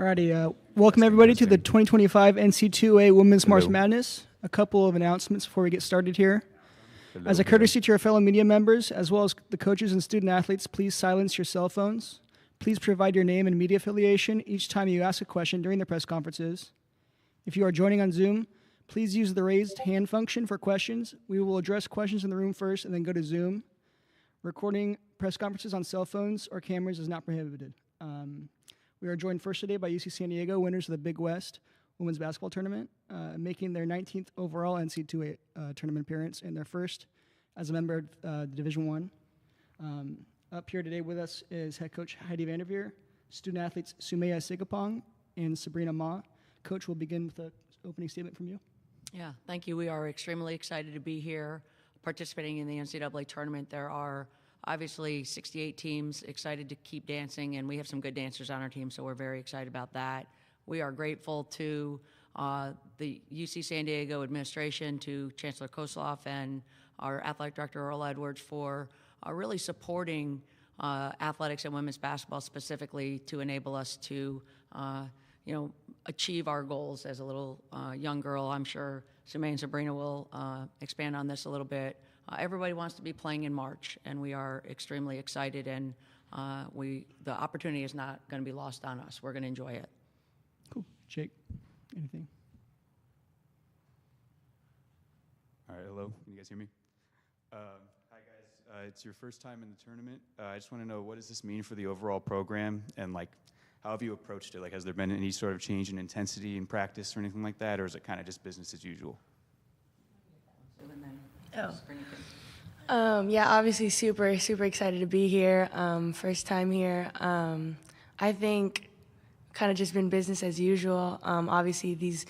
Alrighty, welcome everybody to the 2025 NCAA Women's March Madness. A couple of announcements before we get started here. As a courtesy to our fellow media members, as well as the coaches and student athletes, please silence your cell phones. Please provide your name and media affiliation each time you ask a question during the press conferences. If you are joining on Zoom, please use the raised hand function for questions. We will address questions in the room first and then go to Zoom. Recording press conferences on cell phones or cameras is not prohibited. We are joined first today by UC San Diego, winners of the Big West Women's Basketball Tournament, making their 19th overall NCAA tournament appearance and their first as a member of Division I. Up here today with us is head coach Heidi Vanderveer, student athletes Sumaya Sigapong and Sabrina Ma. Coach, will begin with an opening statement from you. Yeah, thank you. We are extremely excited to be here participating in the NCAA tournament. There are obviously 68 teams excited to keep dancing, and we have some good dancers on our team, so we're very excited about that. We are grateful to the UC San Diego administration, to Chancellor Kosloff and our athletic director, Earl Edwards, for really supporting athletics and women's basketball specifically to enable us to achieve our goals. As a little young girl, I'm sure Sumaya and Sabrina will expand on this a little bit. Everybody wants to be playing in March, and we are extremely excited, and the opportunity is not going to be lost on us. We're going to enjoy it. Cool. Jake, anything? All right, hello. Can you guys hear me? Hi, guys. It's your first time in the tournament. I just want to know, what does this mean for the overall program, and how have you approached it? Has there been any sort of change in intensity in practice or anything like that, or is it kind of just business as usual? Yeah, obviously super excited to be here. First time here. I think kind of just been business as usual. Obviously these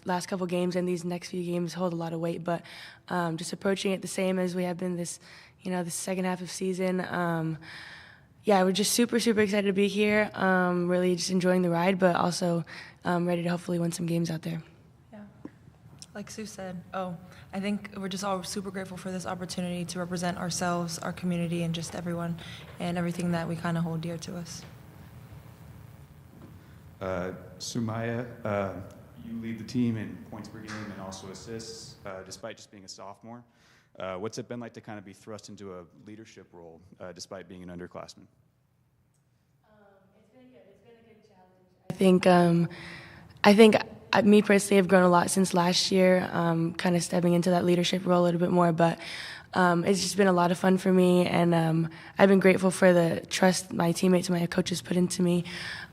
last couple games and these next few games hold a lot of weight, but just approaching it the same as we have been this second half of season. Yeah, we're just super excited to be here. Really just enjoying the ride, but also ready to hopefully win some games out there. Like Sue said, I think we're just all super grateful for this opportunity to represent ourselves, our community, and just everyone and everything that we kind of hold dear to us. Sumaya, you lead the team in points per game and also assists, despite just being a sophomore. What's it been like to kind of be thrust into a leadership role, despite being an underclassman? It's been good. It's been a good challenge. I think me personally have grown a lot since last year, kind of stepping into that leadership role a little bit more, but it's just been a lot of fun for me, and I've been grateful for the trust my teammates and my coaches put into me,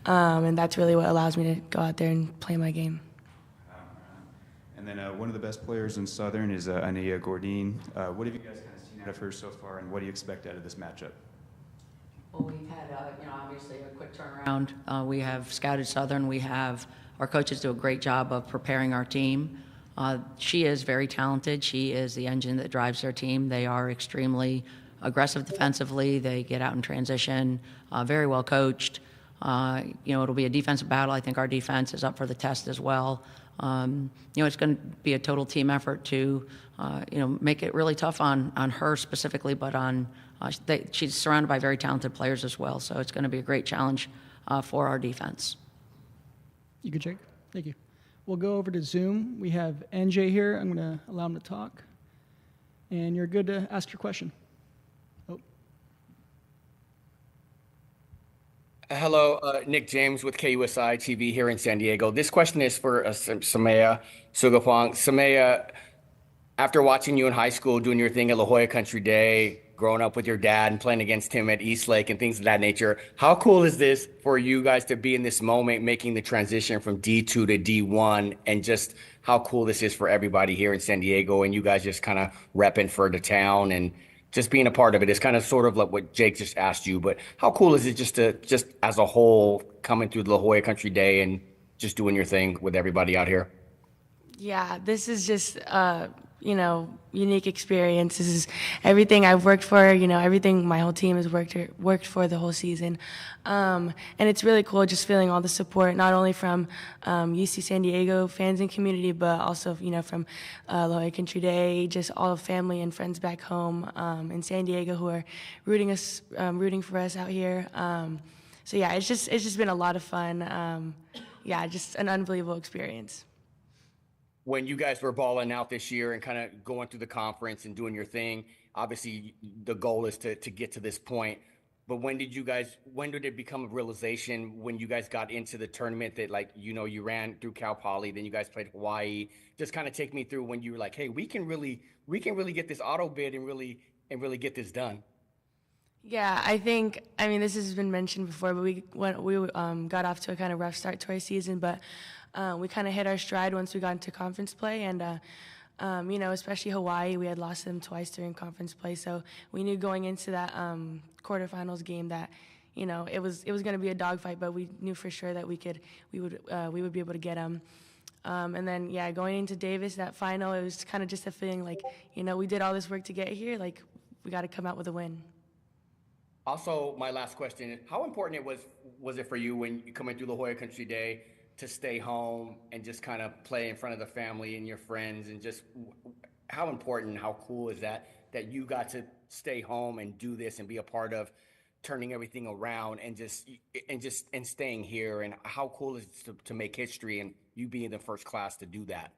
and that's really what allows me to go out there and play my game. And then one of the best players in Southern is Anaya Gordine. What have you guys kind of seen out of her so far, and what do you expect out of this matchup? Well, we've had, obviously a quick turnaround. We have scouted Southern. Our coaches do a great job of preparing our team. She is very talented. She is the engine that drives their team. They are extremely aggressive defensively. They get out in transition, very well coached. It'll be a defensive battle. I think our defense is up for the test as well. It's going to be a total team effort to, make it really tough on her specifically, but she's surrounded by very talented players as well. So it's going to be a great challenge for our defense. You good, Jake? Thank you. We'll go over to Zoom. We have NJ here. I'm going to allow him to talk. And you're good to ask your question. Hello, Nick James with KUSI TV here in San Diego. This question is for Sumaya Sigapong. Sumaya, after watching you in high school doing your thing at La Jolla Country Day, growing up with your dad and playing against him at Eastlake and things of that nature, how cool is this for you guys to be in this moment, making the transition from D2 to D1, and just how cool this is for everybody here in San Diego, and you guys just kind of repping for the town and just being a part of it? It's kind of sort of like what Jake just asked you, but how cool is it just as a whole coming through the La Jolla Country Day and just doing your thing with everybody out here? Yeah, this is just unique experience. This is everything I've worked for, everything my whole team has worked for the whole season. And it's really cool just feeling all the support, not only from UC San Diego fans and community, but also, from La Jolla Country Day, just all the family and friends back home in San Diego who are rooting for us out here. So yeah, it's just been a lot of fun. Yeah, just an unbelievable experience. When you guys were balling out this year and kind of going through the conference and doing your thing, obviously the goal is to get to this point. But when did it become a realization when you guys got into the tournament that, like, you ran through Cal Poly, then you guys played Hawaii? Just kind of take me through when you were like, hey, we can really get this auto bid and really get this done. Yeah, I mean, this has been mentioned before, but we got off to a kind of rough start to our season, but we kind of hit our stride once we got into conference play, and especially Hawaii, we had lost them twice during conference play, so we knew going into that quarterfinals game that it was going to be a dogfight, but we knew for sure that we would be able to get them. And then going into Davis, that final, it was kind of just a feeling like we did all this work to get here, like we got to come out with a win. Also, my last question, how important was it for you when you coming through La Jolla Country Day to stay home and just kind of play in front of the family and your friends, and just how important, how cool is that you got to stay home and do this and be a part of turning everything around and staying here, and how cool is it to make history and you being the first class to do that?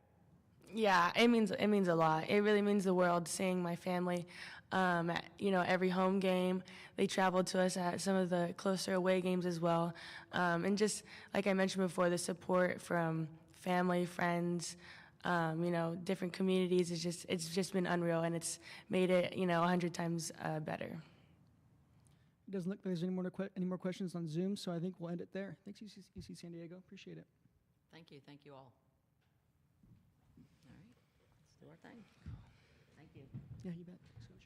Yeah, it means a lot. It really means the world seeing my family at every home game. They traveled to us at some of the closer away games as well. And just like I mentioned before, the support from family, friends, different communities it's just been unreal, and it's made it 100 times better. It doesn't look like there's any more questions on Zoom, so I think we'll end it there. Thanks, UC San Diego. Appreciate it. Thank you all. All right, let's do our thing. Thank you. Yeah, you bet. Thanks, Coach.